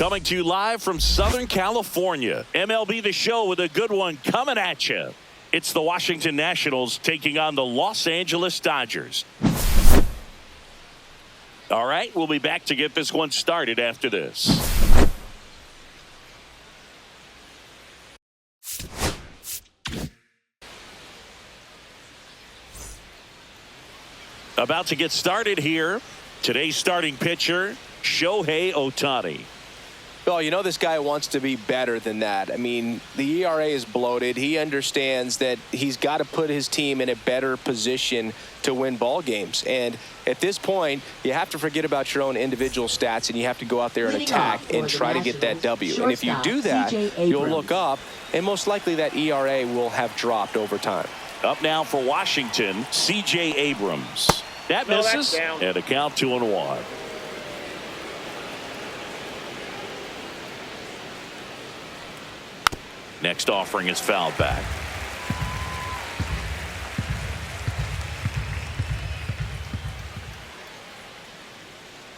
Coming to you live from Southern California. MLB The Show with a good one coming at you. It's the Washington Nationals taking on the Los Angeles Dodgers. All right, we'll be back to get this one started after this. About to get started here. Today's starting pitcher, Shohei Ohtani. Well, you know this guy wants to be better than that. I mean, the ERA is bloated. He understands that he's got to put his team in a better position to win ball games. And at this point, you have to forget about your own individual stats and you have to go out there and attack and try to get that W. And if you do that, you'll look up and most likely that ERA will have dropped over time. Up now for Washington, C.J. Abrams. That misses, and a count 2-1. Next offering is fouled back.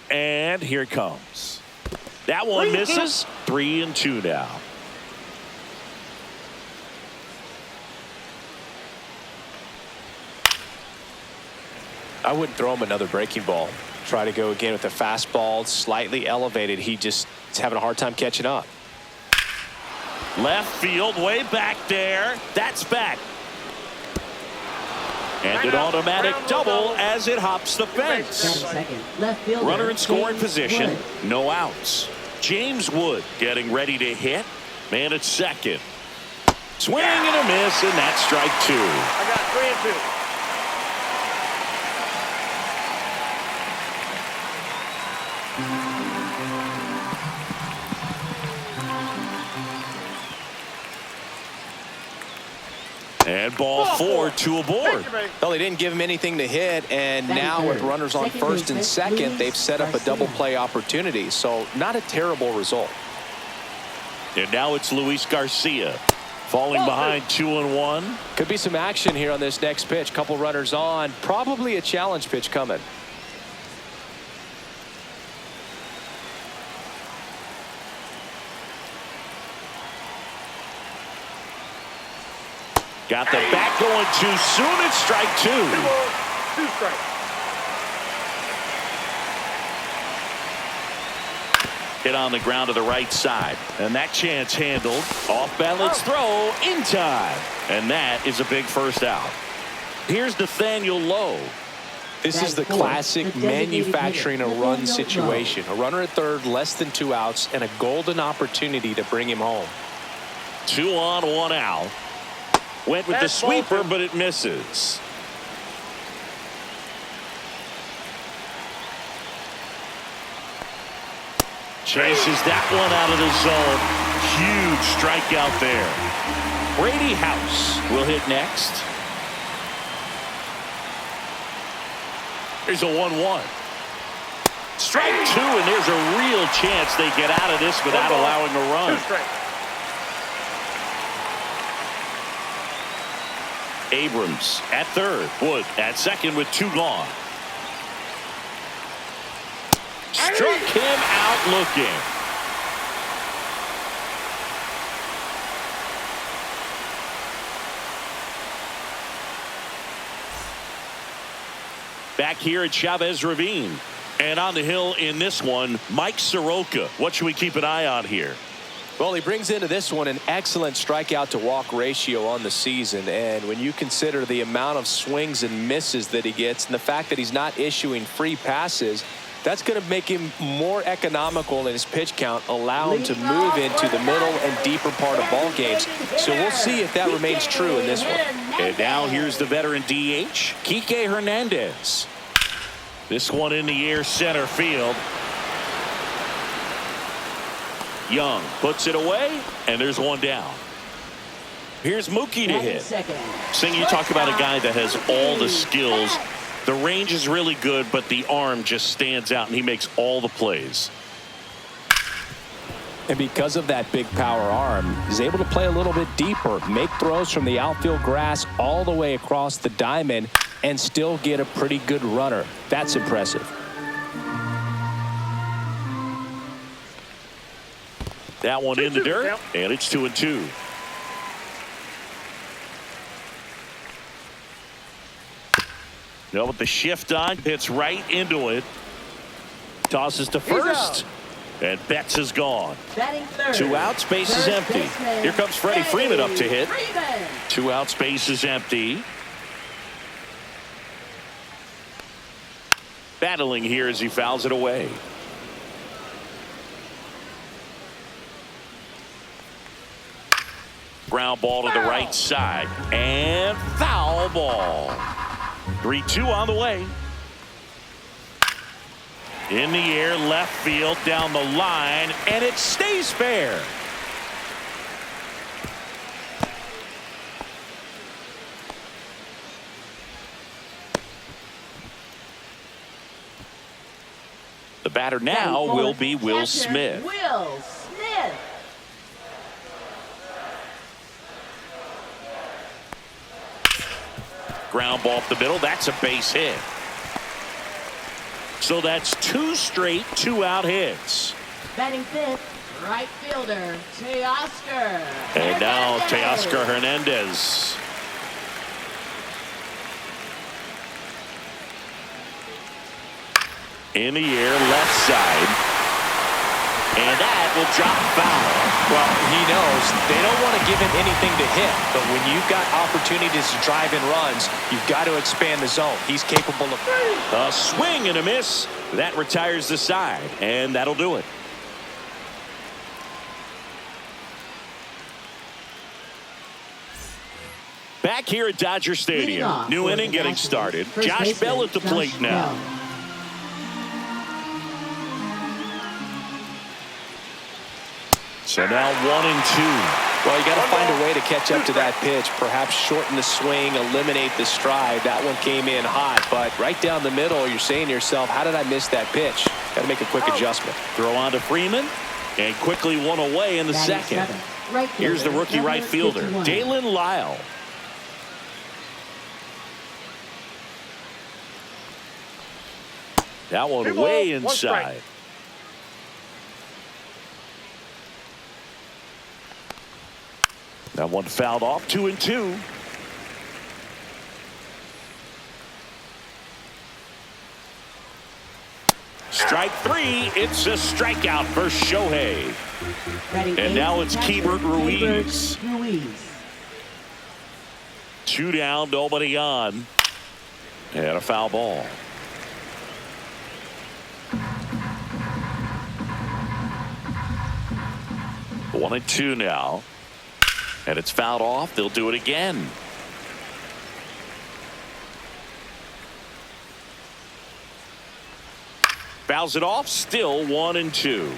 And here it comes. That one misses. 3-2 now. I wouldn't throw him another breaking ball. Try to go again with a fastball, slightly elevated. He just is having a hard time catching up. Left field, way back there. That's back. And an automatic double as it hops the fence. Runner in scoring position. No outs. James Wood getting ready to hit. Man at second. Swing and a miss, and that's strike 2. I got 3-2. And ball 4, 2 aboard. Well, they didn't give him anything to hit, and now with runners on first and second, they've set up a double play opportunity. So not a terrible result. And now it's Luis Garcia falling behind 2-1. Could be some action here on this next pitch. Couple runners on. Probably a challenge pitch coming. Got the bat going too soon. It's strike 2. 2 strikes. Hit on the ground to the right side. And that chance handled. Off balance throw in time. And that is a big first out. Here's Nathaniel Lowe. This is the classic manufacturing a run situation. A runner at third, less than 2 outs, and a golden opportunity to bring him home. 2 on, 1 out. Went with the sweeper, but it misses. Chases that one out of the zone. Huge strikeout there. Brady House will hit next. Here's a 1-1. Strike 2, and there's a real chance they get out of this without allowing a run. 2 strikes. Abrams at third. Wood at second with 2 gone. Struck him out looking. Back here at Chavez Ravine. And on the hill in this one, Mike Soroka. What should we keep an eye on here? Well, he brings into this one an excellent strikeout to walk ratio on the season. And when you consider the amount of swings and misses that he gets and the fact that he's not issuing free passes, that's going to make him more economical in his pitch count, allow him to move into the middle and deeper part of ball games. So we'll see if that remains true in this one. And now here's the veteran DH, Kike Hernandez. This one in the air center field. Young puts it away, and there's one down. Here's Mookie to hit. Sing, you talk about a guy that has all the skills. The range is really good, but the arm just stands out, and he makes all the plays. And because of that big power arm, he's able to play a little bit deeper, make throws from the outfield grass all the way across the diamond, and still get a pretty good runner. That's impressive. That one in the 2-2 dirt, count. and it's 2-2. Now with the shift on, hits right into it. Tosses to first. And Betts is gone. Batting third. 2 outs, base is Third empty. baseman, Here comes Freddie Freeman up to hit. Freeman. 2 outs, base is empty. Battling here as he fouls it away. Ground ball to the right side. And foul ball. 3-2 on the way. In the air, left field, down the line, and it stays fair. The batter now will be Will Smith. Will Smith. Ground ball up the middle. That's a base hit. So that's 2 straight 2-out hits. Batting fifth, right fielder, Teoscar. And now Hernandez. Teoscar Hernandez. In the air, left side. And that will drop foul. Well, he knows they don't want to give him anything to hit. But when you've got opportunities to drive in runs, you've got to expand the zone. He's capable of. A swing and a miss. That retires the side. And that'll do it. Back here at Dodger Stadium. New inning getting started. Josh Bell at the plate now. So now 1-2. Well, you got to find a way to catch up to that pitch. Perhaps shorten the swing, eliminate the stride. That one came in hot, but right down the middle, you're saying to yourself, how did I miss that pitch? Got to make a quick adjustment. Throw on to Freeman, and quickly one away in the second. Right Here's the rookie right fielder, 51. Dalen Lyle. That one 3 balls, way 1 strike. inside. That one fouled off, 2-2. Strike 3. It's a strikeout for Shohei. Batting And eighth, now it's catcher, Keibert Ruiz. Ruiz. 2 down, nobody on. And a foul ball. One and 2 now. And it's fouled off. They'll do it again. Fouls it off. Still 1-2.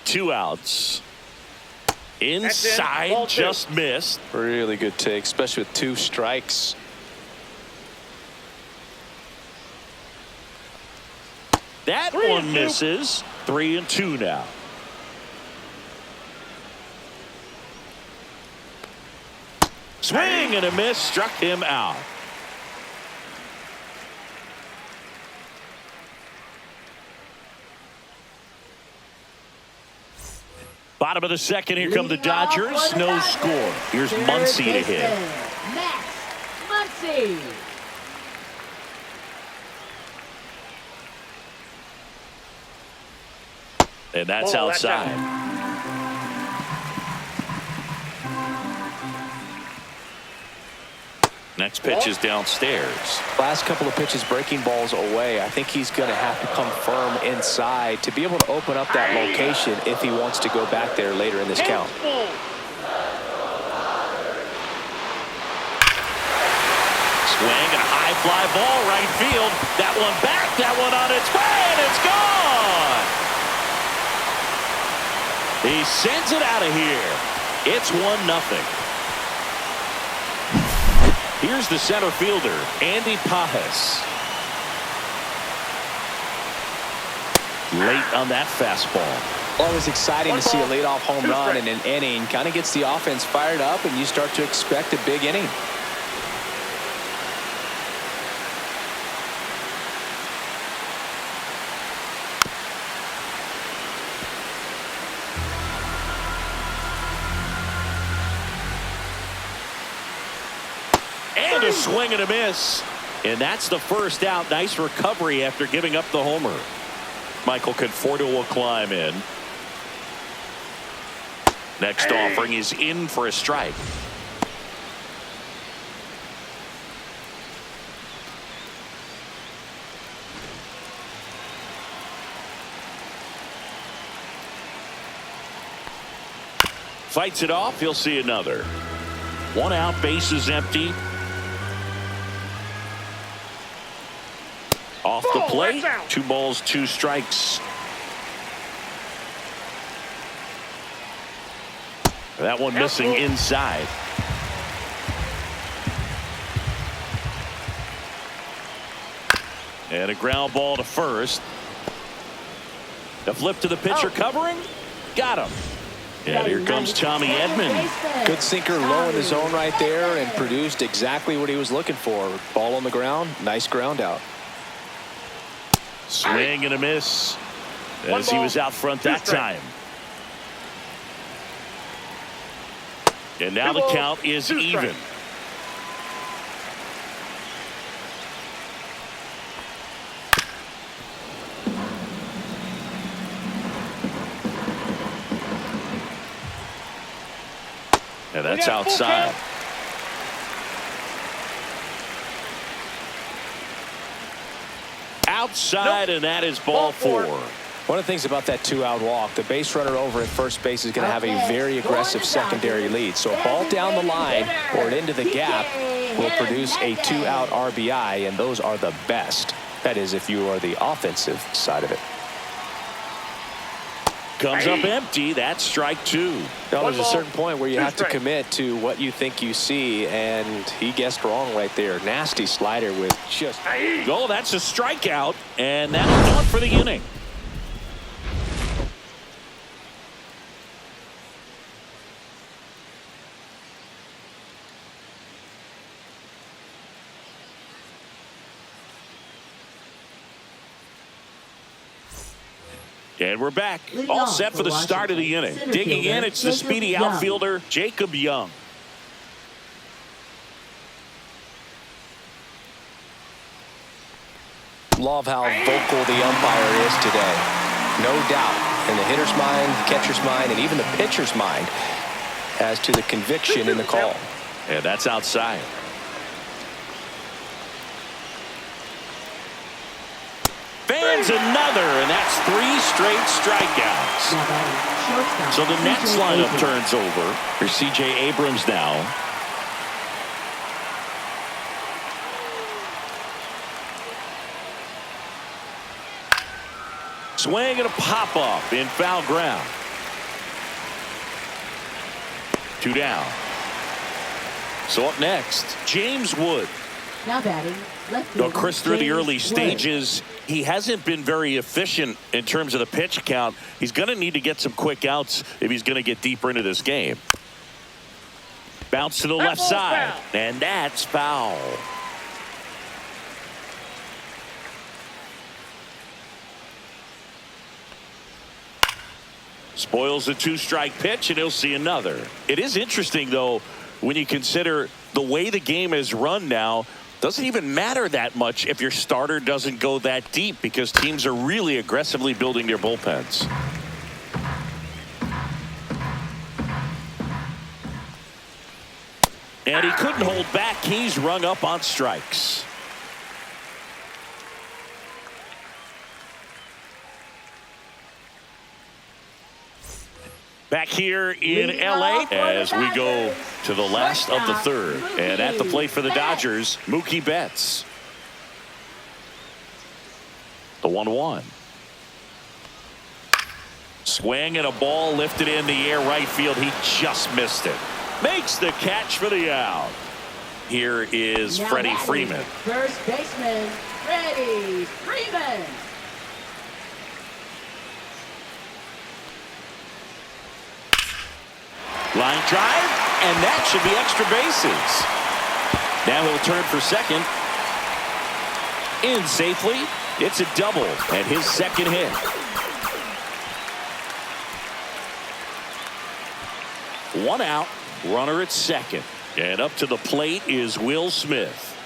Two outs. Inside, Ball 2. just missed. Really good take, especially with 2 strikes. That 3-2. one misses. 3-2 now. Swing and a miss, struck him out. Bottom of the second, here come the Leading off Dodgers. for the No Dodgers. score. Here's Third Muncy to hit. baseman, Max Muncy. And that's Ball, that's outside. Next pitch is downstairs. Last couple of pitches breaking balls away. I think he's going to have to come firm inside to be able to open up that location if he wants to go back there later in this count. Swing and a high fly ball right field. That one back, that one on its way, and it's gone. He sends it out of here. It's 1-0. Here's the center fielder, Andy Pajes. Late on that fastball. Always exciting to see a leadoff home run in an inning. Kind of gets the offense fired up, and you start to expect a big inning. And a swing and a miss. And that's the first out. Nice recovery after giving up the homer. Michael Conforto will climb in. Next offering is in for a strike. Fights it off. He'll see another. One out, base is empty. Off the plate. 2 balls, 2 strikes. That one missing inside. And a ground ball to first. The flip to the pitcher covering. Got him. And here comes Tommy Edman. Good sinker low in the zone right there and produced exactly what he was looking for. Ball on the ground. Nice ground out. Swing and a miss as he was out front that time. And now the count is even. And that's outside. Outside, and that is ball 4. One of the things about that 2-out walk, the base runner over at first base is going to have a very aggressive secondary lead. So a ball down the line or into the gap will produce a 2-out RBI, and those are the best. That is, if you are the offensive side of it. Comes up empty. That's strike 2. Now, there's a certain point where you have to commit to what you think you see, and he guessed wrong right there. Nasty slider with just... Oh, that's a strikeout, and that'll do it for the inning. And we're back. All set for the start of the inning. Digging in, it's the speedy outfielder, Jacob Young. Love how vocal the umpire is today. No doubt in the hitter's mind, catcher's mind, and even the pitcher's mind as to the conviction in the call. And that's outside. Fans another, and that's 3 straight strikeouts. So the next lineup turns over. Here's C.J. Abrams now. Swing and a pop-up in foul ground. 2 down. So up next, James Wood. Now batting, left No, fielder, Chris, through the James early Wood. stages, he hasn't been very efficient in terms of the pitch count. He's going to need to get some quick outs if he's going to get deeper into this game. Bounce to the left side, and that's foul. Spoils the 2-strike pitch, and he'll see another. It is interesting, though, when you consider the way the game is run now. Doesn't even matter that much if your starter doesn't go that deep, because teams are really aggressively building their bullpens. And he couldn't hold back. He's rung up on strikes. Back here in L.A. as we go to the last of the third. And at the plate for the Dodgers, Mookie Betts. The 1-1. Swing and a ball lifted in the air right field. He just missed it. Makes the catch for the out. Here is Freddie Freeman. First baseman, Freddie Freeman. Line drive, and that should be extra bases. Now he'll turn for second. In safely. It's a double, and his second hit. One out, runner at second. And up to the plate is Will Smith.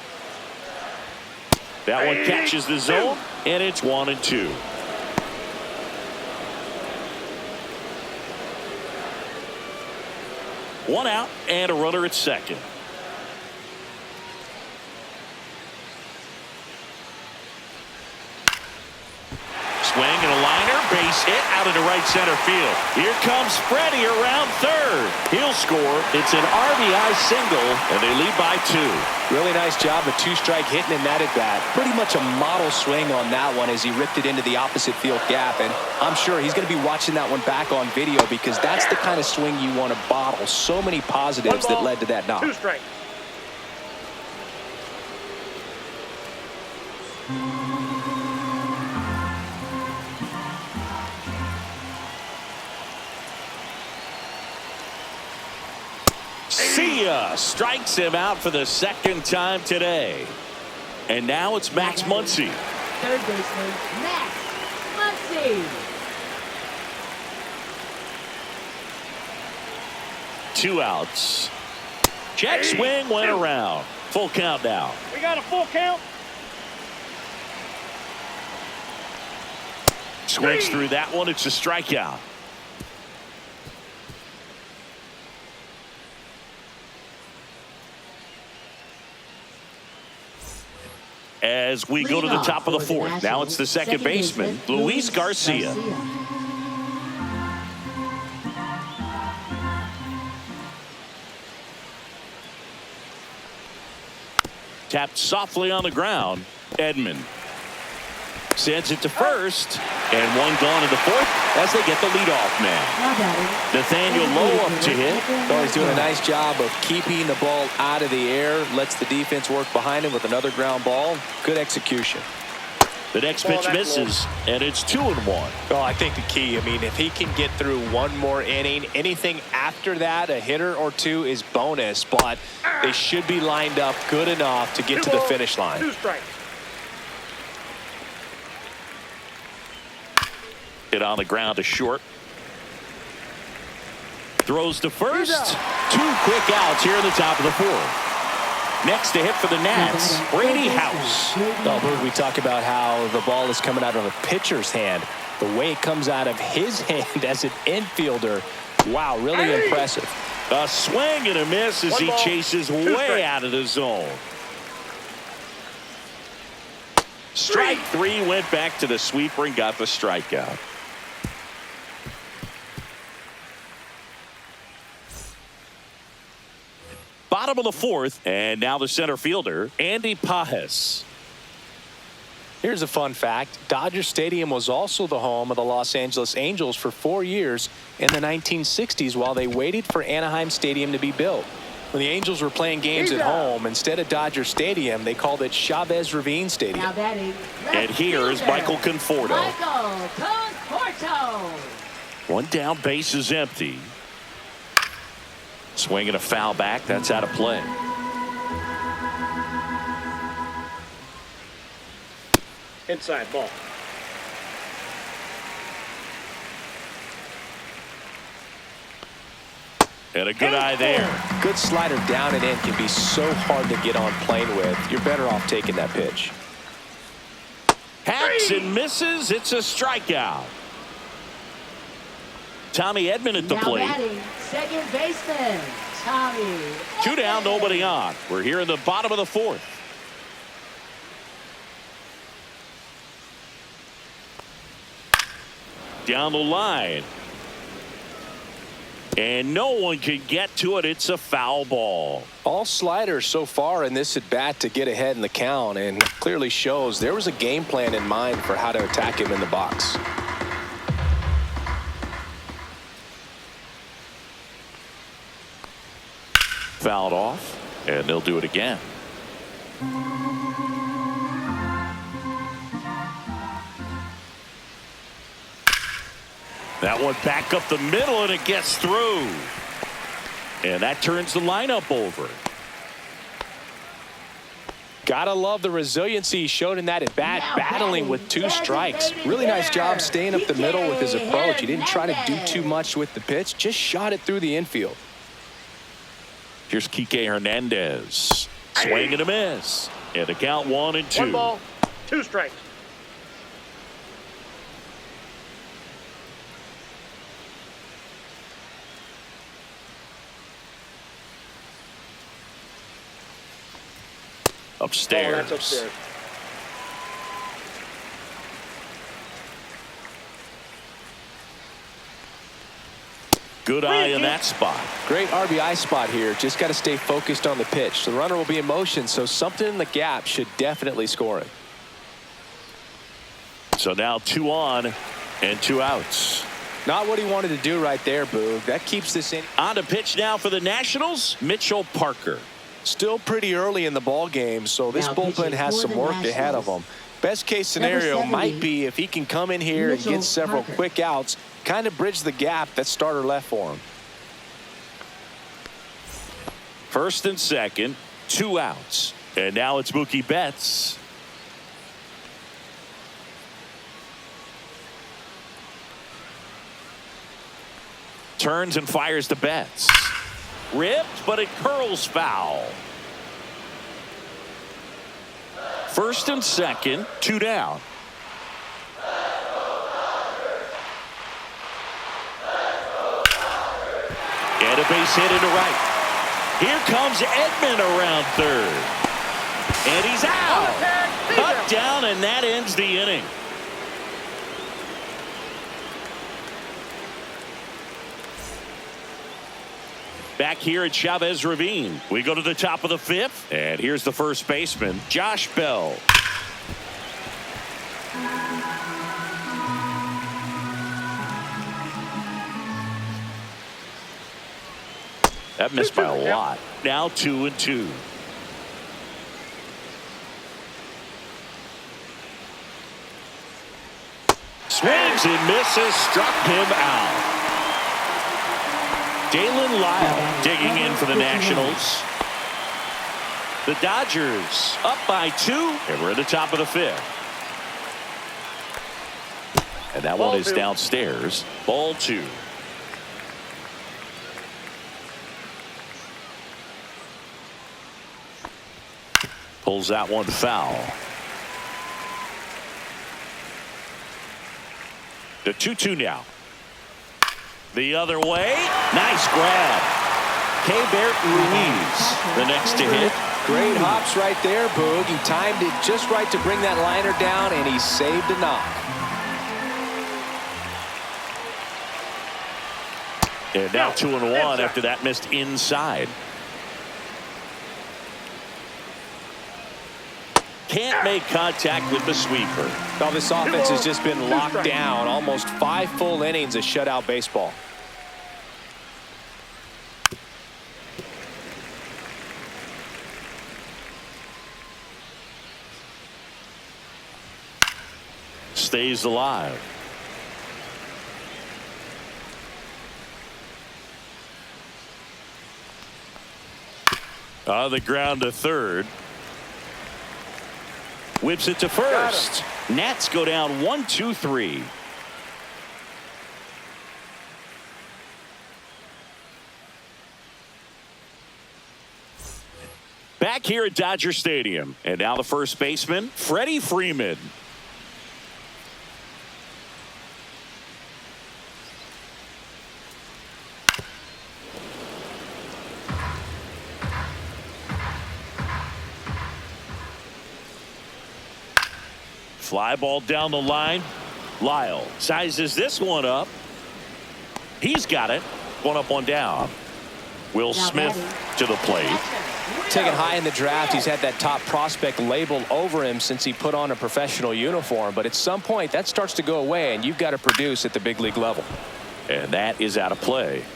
That one catches the zone, and it's 1-2. One out and a runner at second. Swing and a liner, base hit out into right center field. Here comes Freddie around third. He'll score. It's an RBI single, and they lead by 2. Really nice job of two-strike hitting in that at bat. Pretty much a model swing on that one as he ripped it into the opposite field gap. And I'm sure he's going to be watching that one back on video because that's the kind of swing you want to bottle. So many positives that led to that knock. 2 strikes. See ya. Strikes him out for the second time today. And now it's Max Muncy. Third baseman, Max Muncy. 2 outs. Check swing went around. Full count now. We got a full count. Swings through that one. It's a strikeout. As we go to the top of the fourth. Now it's the second baseman, Luis Garcia. Tapped softly on the ground. Edman sends it to first, and one gone in the fourth as they get the leadoff man. Nathaniel Lowe up to hit. Oh, he's doing a nice job of keeping the ball out of the air. Lets the defense work behind him with another ground ball. Good execution. The next pitch misses, and it's 2-1. Oh, I think the key, I mean, if he can get through one more inning, anything after that, a hitter or two is bonus, but they should be lined up good enough to get to the finish line. 2 strikes. Hit on the ground to short. Throws to first. 2 quick outs here in the top of the fourth. Next to hit for the Nats, Brady House. Oh, Bert, we talk about how the ball is coming out of a pitcher's hand. The way it comes out of his hand as an infielder, wow, really impressive. A swing and a miss as he chases way out of the zone. Strike 3 went back to the sweeper and got the strikeout. Bottom of the fourth, and now the center fielder, Andy Pages. Here's a fun fact. Dodger Stadium was also the home of the Los Angeles Angels for 4 years in the 1960s while they waited for Anaheim Stadium to be built. When the Angels were playing games at home, instead of Dodger Stadium, they called it Chavez Ravine Stadium. And here is Michael Conforto. Michael Conforto. One down, base is empty. Swinging a foul back. That's out of play. Inside ball. And a good eye there. Good slider down and in can be so hard to get on plane with. You're better off taking that pitch. Hacks and misses. It's a strikeout. Tommy Edman at the plate. Batting, second baseman, Tommy. 2 down, nobody on. We're here in the bottom of the fourth. Down the line. And no one can get to it. It's a foul ball. All sliders so far in this at bat to get ahead in the count, and clearly shows there was a game plan in mind for how to attack him in the box. Fouled off, and they'll do it again. That one back up the middle, and it gets through. And that turns the lineup over. Gotta love the resiliency he showed in that at bat, battling with 2 strikes. Really nice job staying up the middle with his approach. He didn't try to do too much with the pitch, just shot it through the infield. Here's Kike Hernandez. Swing and a miss. And a count 1-2. 1 ball, 2 strikes. Upstairs. Oh, that's upstairs. Good eye in that spot. Great RBI spot here. Just got to stay focused on the pitch. The runner will be in motion, so something in the gap should definitely score it. So now 2 on and 2 outs. Not what he wanted to do right there, Boog. That keeps this in. On to pitch now for the Nationals, Mitchell Parker. Still pretty early in the ball game, so this Now bullpen pitching has for some the work ahead of him. Best case scenario 70, might be if he can come in here and Mitchell get several Parker. quick outs, kind of bridge the gap that starter left for him. First and second, 2 outs. And now it's Mookie Betts. Turns and fires to Betts. Ripped, but it curls foul. First and second, 2 down. And a base hit into right. Here comes Edman around third. And he's out. Cut down, and that ends the inning. Back here at Chavez Ravine, we go to the top of the 5th, and here's the first baseman, Josh Bell. That missed by a lot. Now 2-2. Swings and misses, struck him out. Dalen Lyle digging in for the Nationals. The Dodgers up by 2, and we're at the top of the 5th. And that one is downstairs. Ball 2. Pulls that one foul. The 2-2 now. The other way. Nice grab. Keibert Ruiz, the next to hit. Great hops right there, Boog. He timed it just right to bring that liner down, and he saved a knock. And now 2-1 after that missed inside. Can't make contact with the sweeper. Well, this offense has just been locked down. Almost 5 full innings of shutout baseball. Stays alive. On the ground to third. Whips it to first. Nats go down 1-2-3. Back here at Dodger Stadium. And now the first baseman, Freddie Freeman. Fly ball down the line. Lyle sizes this one up. He's got it. 1 up, 1 down. Will Smith to the plate. Taken high in the draft, he's had that top prospect labeled over him since he put on a professional uniform. But at some point, that starts to go away, and you've got to produce at the big league level. And that is out of play.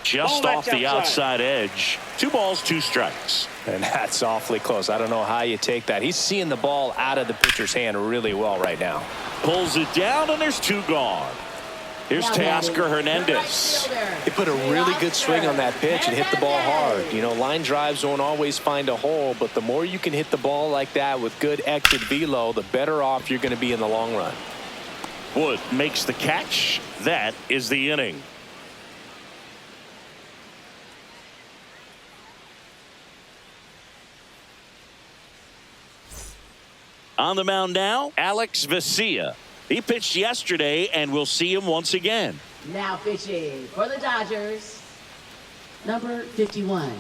Just off the outside edge. 2 balls, 2 strikes. And that's awfully close. I don't know how you take that. He's seeing the ball out of the pitcher's hand really well right now. Pulls it down, and there's 2 gone. Here's Teoscar Hernandez. He put a really good swing on that pitch and hit the ball hard. You know, line drives won't always find a hole, but the more you can hit the ball like that with good exit velo, the better off you're going to be in the long run. Wood makes the catch. That is the inning. On the mound now, Alex Vesia. He pitched yesterday, and we'll see him once again. Now pitching for the Dodgers, number 51,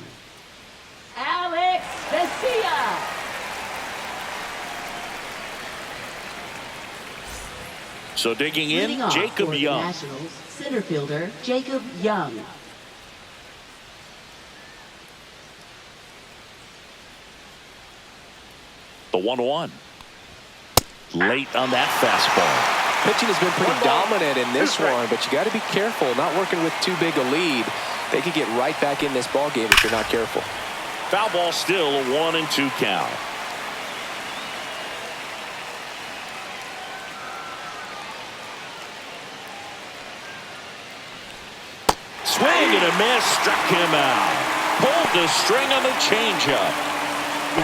Alex Vesia. So digging in, Leading off Jacob for the Young. Nationals, center fielder Jacob Young. The 1-1. Late on that fastball. Pitching has been pretty dominant in this one, but you got to be careful, not working with too big a lead. They could get right back in this ball game if you're not careful. Foul ball still, a 1-2 count. Swing and a miss, struck him out. Pulled the string on the changeup.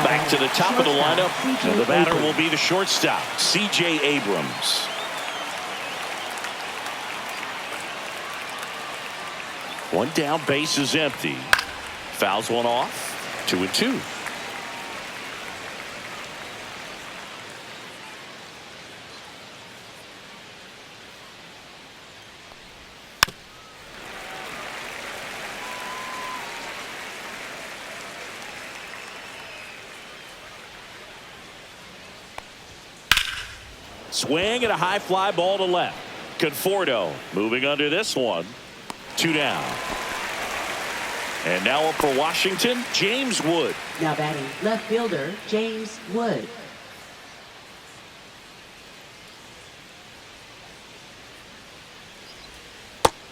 Back to the top of the lineup, and the batter will be the shortstop, C.J. Abrams. One down, base is empty. Fouls one off, 2-2. Swing and a high fly ball to left. Conforto moving under this one. 2 down. And now up for Washington, James Wood. Now batting left fielder James Wood.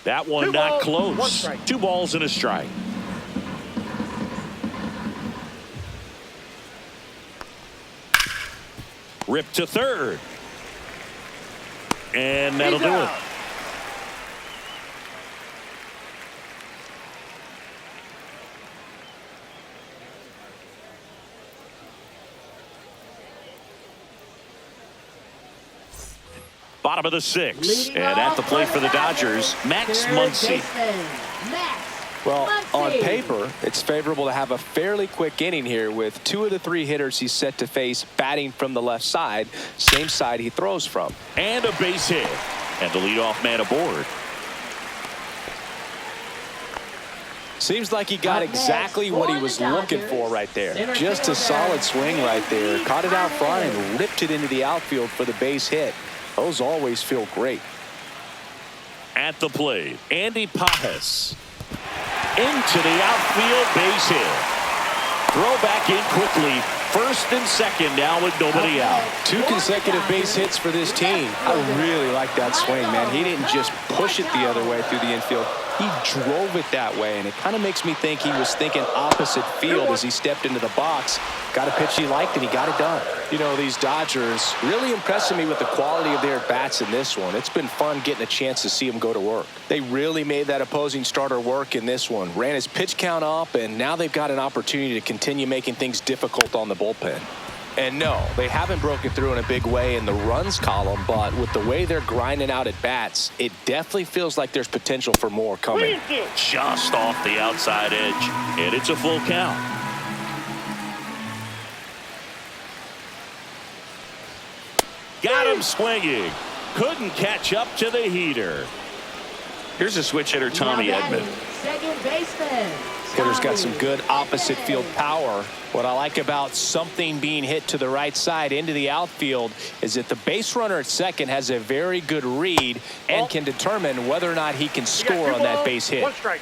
That one not close. 2 balls and a strike. Ripped to third. And that'll do it. Bottom of the 6th, and at the plate for the Dodgers, Max Muncy. Well, on paper, it's favorable to have a fairly quick inning here with 2 of the 3 hitters he's set to face batting from the left side, same side he throws from. And a base hit, and the leadoff man aboard. Seems like he got exactly what he was looking for right there. Just a solid swing right there. Caught it out front and ripped it into the outfield for the base hit. Those always feel great. At the plate, Andy Pajes. Into the outfield, base hit. Throw back in quickly. First and second now with nobody out. 2 consecutive base hits for this team. I really like that swing, man. He didn't just push it the other way through the infield. He drove it that way, and it kind of makes me think he was thinking opposite field as he stepped into the box. Got a pitch he liked, and he got it done. You know, these Dodgers really impressing me with the quality of their bats in this one. It's been fun getting a chance to see them go to work. They really made that opposing starter work in this one. Ran his pitch count up, and now they've got an opportunity to continue making things difficult on the bullpen. And no, they haven't broken through in a big way in the runs column, but with the way they're grinding out at bats, it definitely feels like there's potential for more coming. Just off the outside edge, and it's a full count. Got him swinging. Couldn't catch up to the heater. Here's a switch hitter, Tommy Edman. Second baseman. Hitter's got some good opposite field power. What I like about something being hit to the right side into the outfield is that the base runner at second has a very good read and can determine whether or not he can score on that base hit. 1 strike.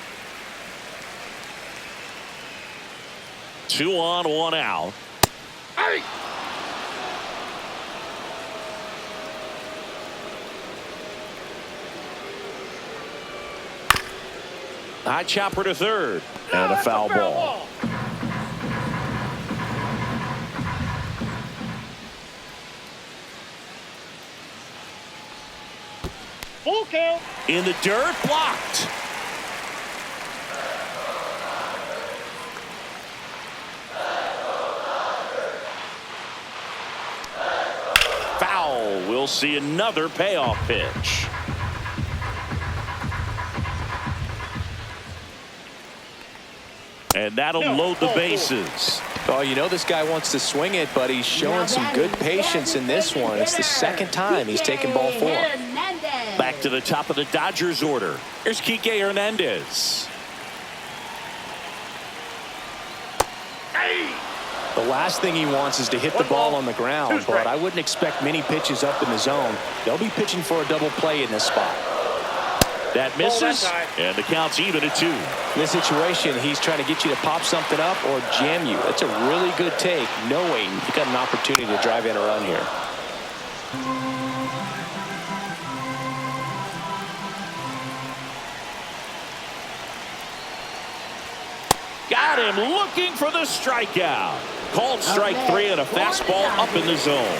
2 on, 1 out. Hey! High chopper to third, and a foul ball. Full count. In the dirt, blocked. Foul will we'll see another payoff pitch. And that'll load the bases. Oh, you know this guy wants to swing it, but he's showing some good patience in this one. It's the second time he's taken ball 4. Back to the top of the Dodgers order. Here's Kike Hernandez. The last thing he wants is to hit the ball on the ground, but I wouldn't expect many pitches up in the zone. They'll be pitching for a double play in this spot. That misses, and the count's even at 2. In this situation, he's trying to get you to pop something up or jam you. That's a really good take, knowing you got an opportunity to drive in a run here. Got him looking for the strikeout. Called strike 3 and a fastball up in the zone.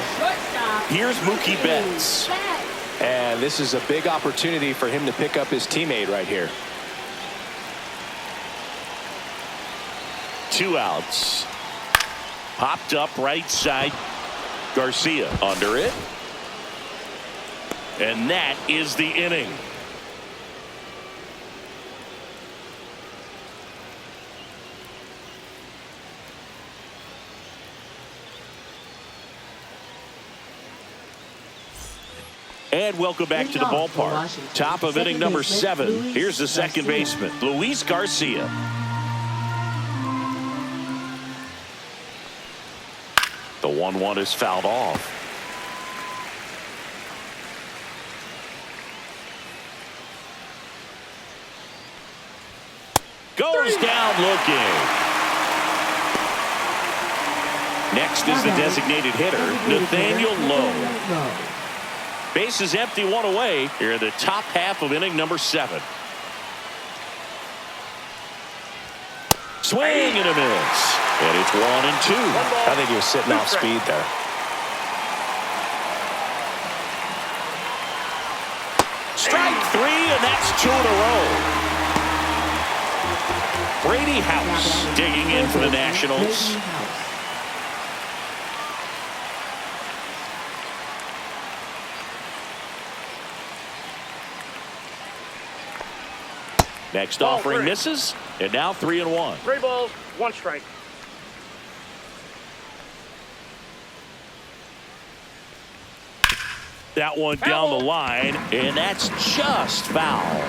Here's Mookie Betts. And this is a big opportunity for him to pick up his teammate right here. 2 outs. Popped up right side. Garcia under it. And that is the inning. And welcome back to the ballpark. Top of inning number 7. Here's the second baseman, Luis Garcia. The 1-1 is fouled off. Goes down looking. Next is the designated hitter, Nathaniel Lowe. Base is empty, 1 away here in the top half of inning number 7. Swing and a miss. And it's 1 and 2. I think he was sitting off speed there. Strike 3, and that's 2 in a row. Brady House digging in for the Nationals. Next offering misses, and now 3 and 1. 3 balls, 1 strike. That one down the line, and that's just foul.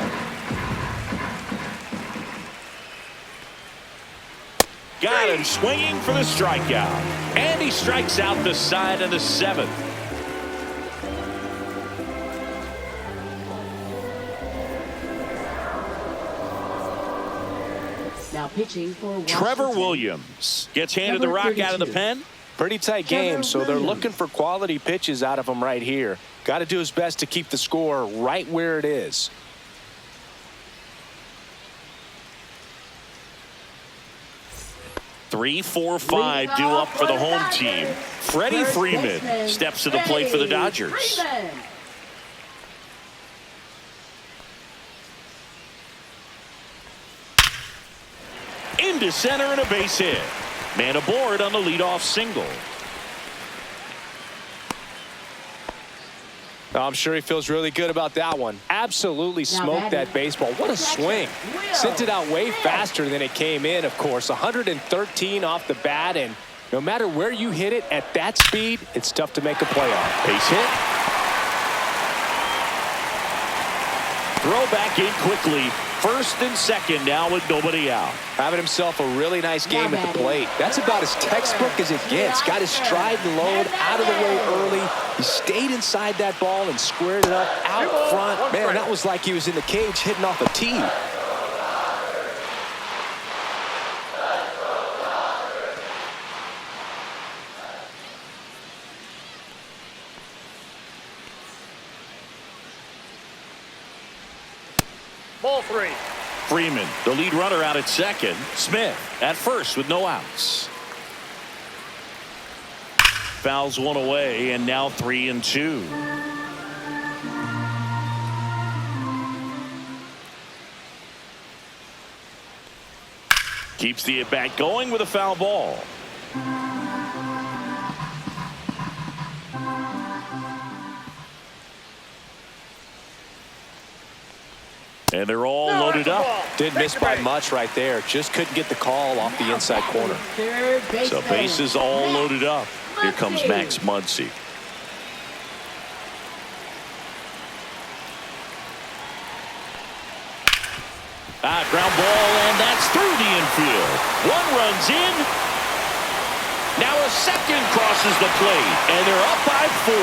Got him swinging for the strikeout, and he strikes out the side of the 7th. Now pitching for Washington. Trevor Williams gets handed the rock out of the pen. Pretty tight game, so they're looking for quality pitches out of him right here. Got to do his best to keep the score right where it is. Three, 4, 5 due up for the home team. Freddie Freeman steps to the plate for the Dodgers. Into center and a base hit. Man aboard on the leadoff single. I'm sure he feels really good about that one. Absolutely smoked that baseball. What a swing. Sent it out way faster than it came in, of course. 113 off the bat, and no matter where you hit it at that speed, it's tough to make a play on. Base hit. Throw back in quickly. First and second now with nobody out. Having himself a really nice game at the plate. That's about as textbook as it gets. Got his stride and load out of the way early. He stayed inside that ball and squared it up out front. Man, that was like he was in the cage hitting off a tee. Ball 3. Freeman, the lead runner, out at second. Smith at first with no outs. Fouls one away, and now 3 and 2. Keeps the at-bat going with a foul ball. And they're all loaded up. Didn't miss by much right there. Just couldn't get the call off the inside corner. So bases all loaded up. Here comes Max Muncy. Ground ball, and that's through the infield. One runs in. Now a second crosses the plate, and they're up by 4.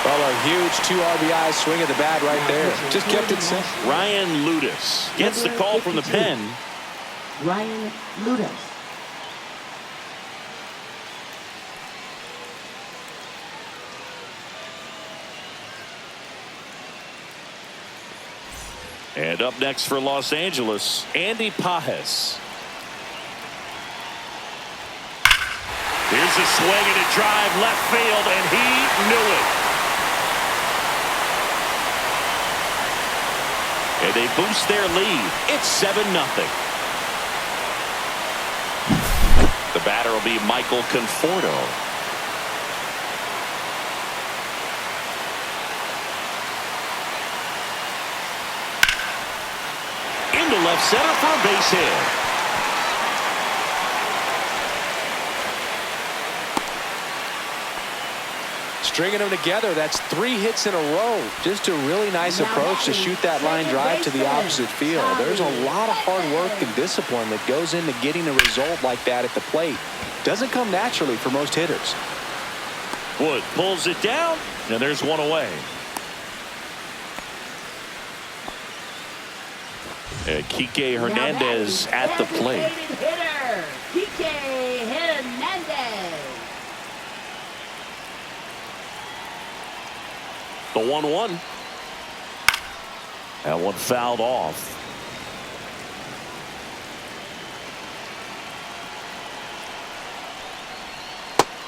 Well, a huge 2 RBI swing of the bat right there. Just kept it simple. Ryan Ludus gets the call from the pen. Ryan Ludus. And up next for Los Angeles, Andy Pages. Here's a swing and a drive left field, and he knew it. And they boost their lead. It's 7-0. The batter will be Michael Conforto. Into left center for a base hit. Stringing them together, that's 3 hits in a row. Just a really nice approach to shoot that line drive to the opposite field. There's a lot of hard work and discipline that goes into getting a result like that at the plate. Doesn't come naturally for most hitters. Wood pulls it down, and there's one away. And Kike Hernandez at the plate. Hitter, Kike Hernandez. The 1-1. That one fouled off.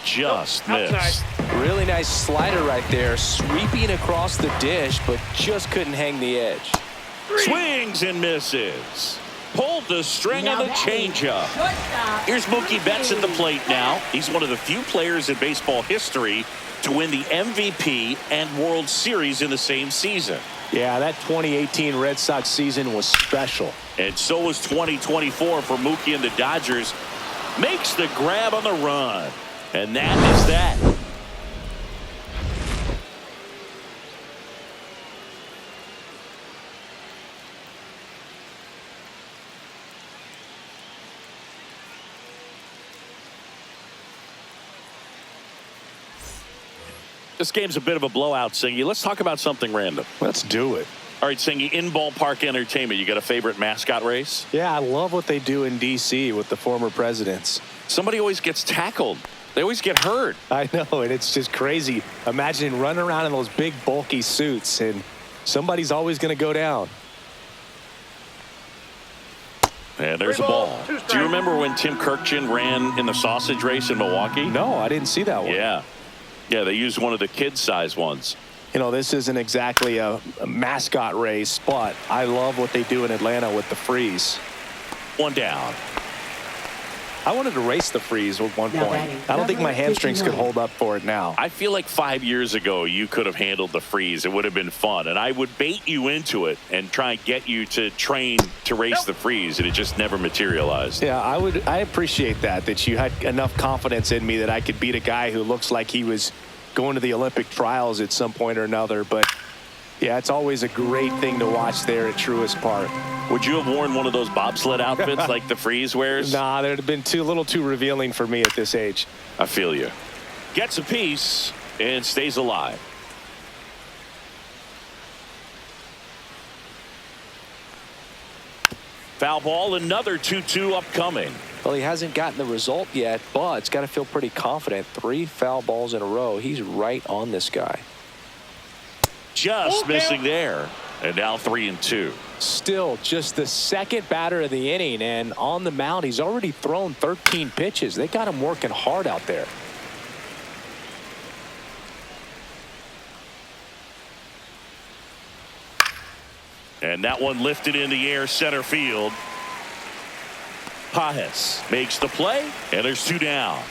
Just missed. Really nice slider right there, sweeping across the dish, but just couldn't hang the edge. Swings and misses. Pulled the string on the changeup. Here's Mookie Betts at the plate now. He's one of the few players in baseball history to win the MVP and World Series in the same season. Yeah, that 2018 Red Sox season was special. And so was 2024 for Mookie and the Dodgers. Makes the grab on the run. And that is that. This game's a bit of a blowout, Singy. Let's talk about something random. Let's do it. All right, Singy, in ballpark entertainment, you got a favorite mascot race? Yeah, I love what they do in D.C. with the former presidents. Somebody always gets tackled. They always get hurt. I know, and it's just crazy. Imagine running around in those big, bulky suits, and somebody's always going to go down. And there's a ball. Do you remember when Tim Kirkjian ran in the sausage race in Milwaukee? No, I didn't see that one. Yeah. Yeah, they used one of the kid-size ones. You know, this isn't exactly a mascot race, but I love what they do in Atlanta with the freeze. One down. I wanted to race the freeze at one point. I don't think my hamstrings could hold up for it now. I feel like 5 years ago you could have handled the freeze. It would have been fun. And I would bait you into it and try and get you to train to race the freeze. And it just never materialized. Yeah, I appreciate that you had enough confidence in me that I could beat a guy who looks like he was going to the Olympic trials at some point or another. But yeah, it's always a great thing to watch there at Truist Park. Would you have worn one of those bobsled outfits like the freeze wears? Nah, they'd have been a little too revealing for me at this age. I feel you. Gets a piece and stays alive. Foul ball, another 2-2 upcoming. Well, he hasn't gotten the result yet, but it's got to feel pretty confident. 3 foul balls in a row. He's right on this guy. Just missing there. And now 3-2. Still just the second batter of the inning, and on the mound, he's already thrown 13 pitches. They got him working hard out there. And that one lifted in the air center field. Pages makes the play, and there's 2 down.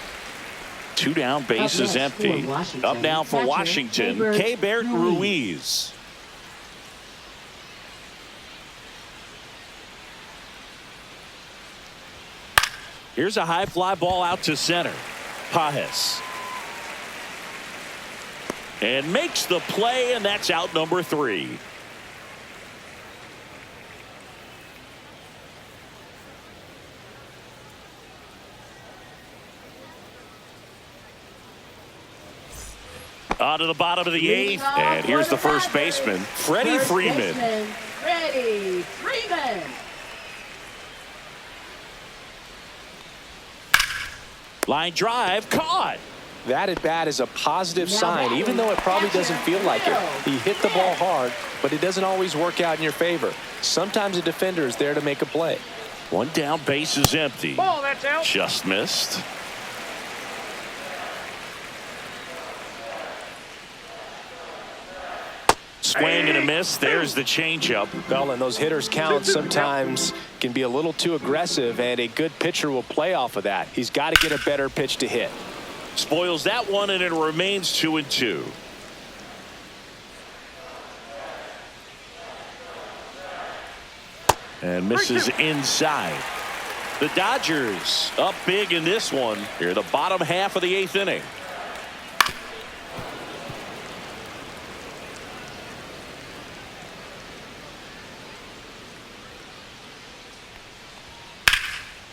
2 down, base is empty. Up now for Washington, Keibert Ruiz. Here's a high fly ball out to center. Pajes. And makes the play, and that's out number 3. On to the bottom of the 8th, and here's the first baseman, Freddie Freeman. Freddie Freeman. Line drive, caught. That at bat is a positive sign, even though it probably doesn't feel like it. He hit the ball hard, but it doesn't always work out in your favor. Sometimes a defender is there to make a play. One down, base is empty. Ball, that's out. Just missed. Swing and a miss. There's the changeup. Well, and those hitters count sometimes can be a little too aggressive, and a good pitcher will play off of that. He's got to get a better pitch to hit. Spoils that one, and it remains 2-2. And misses inside. The Dodgers up big in this one. Here, the bottom half of the 8th inning.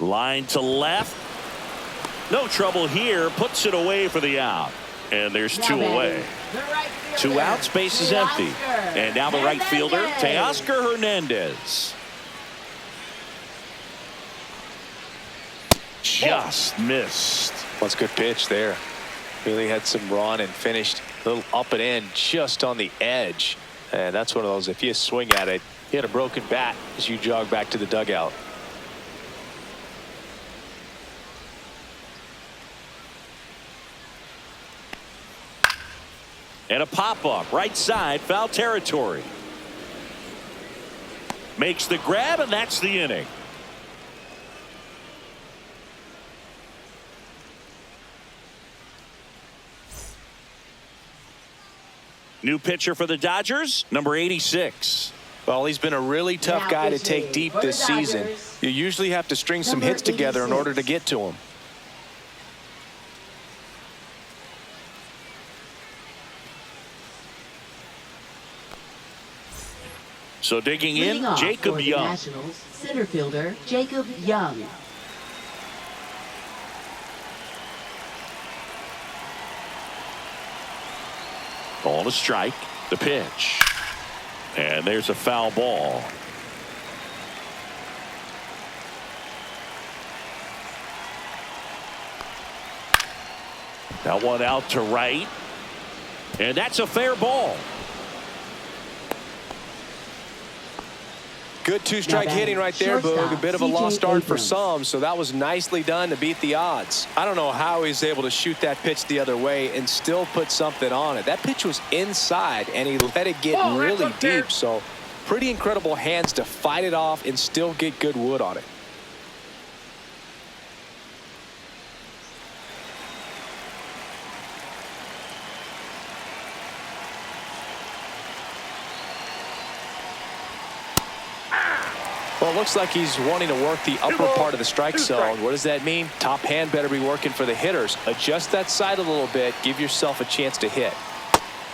Line to left. No trouble here. Puts it away for the out. And there's 2 away. 2 outs. Base is empty. And now the right fielder, Teoscar Hernandez. Just missed. That's a good pitch there. Really had some run and finished a little up and in just on the edge. And that's one of those, if you swing at it, you hit a broken bat as you jog back to the dugout. And a pop-up right side, foul territory. Makes the grab, and that's the inning. New pitcher for the Dodgers, number 86. Well, he's been a really tough guy to take deep this season. You usually have to string some hits together in order to get to him. So digging in, Jacob Young. Nationals, center fielder Jacob Young. On a strike, the pitch. And there's a foul ball. That one out to right. And that's a fair ball. Good 2-strike hitting right there, Boog. A bit of a lost start for some, so that was nicely done to beat the odds. I don't know how he's able to shoot that pitch the other way and still put something on it. That pitch was inside, and he let it get really deep, so pretty incredible hands to fight it off and still get good wood on it. Well, it looks like he's wanting to work the upper part of the strike zone. What does that mean? Top hand better be working for the hitters. Adjust that side a little bit. Give yourself a chance to hit.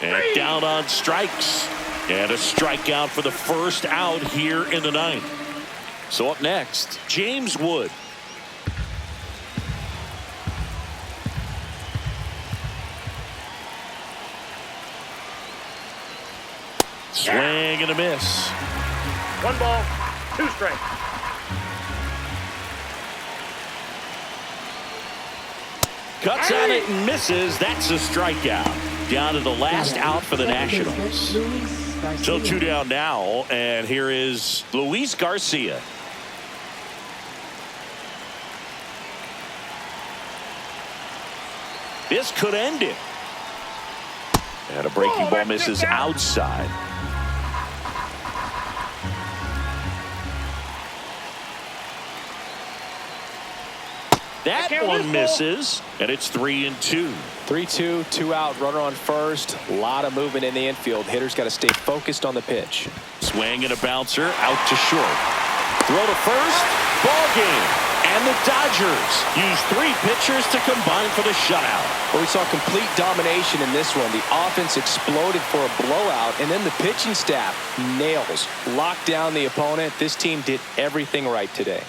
And down on strikes. And a strikeout for the first out here in the 9th. So up next, James Wood. Swing and a miss. 1 ball, 2 strikes. Cuts on it and misses. That's a strikeout. Down to the last out for the Nationals. So 2 down now, and here is Luis Garcia. This could end it. And a breaking ball misses outside. That one misses, and it's 3-2. 3-2, 2 out, runner on first. A lot of movement in the infield. Hitters got to stay focused on the pitch. Swing and a bouncer out to short. Throw to first. Ball game. And the Dodgers use 3 pitchers to combine for the shutout. Well, we saw complete domination in this one. The offense exploded for a blowout, and then the pitching staff nails, locked down the opponent. This team did everything right today.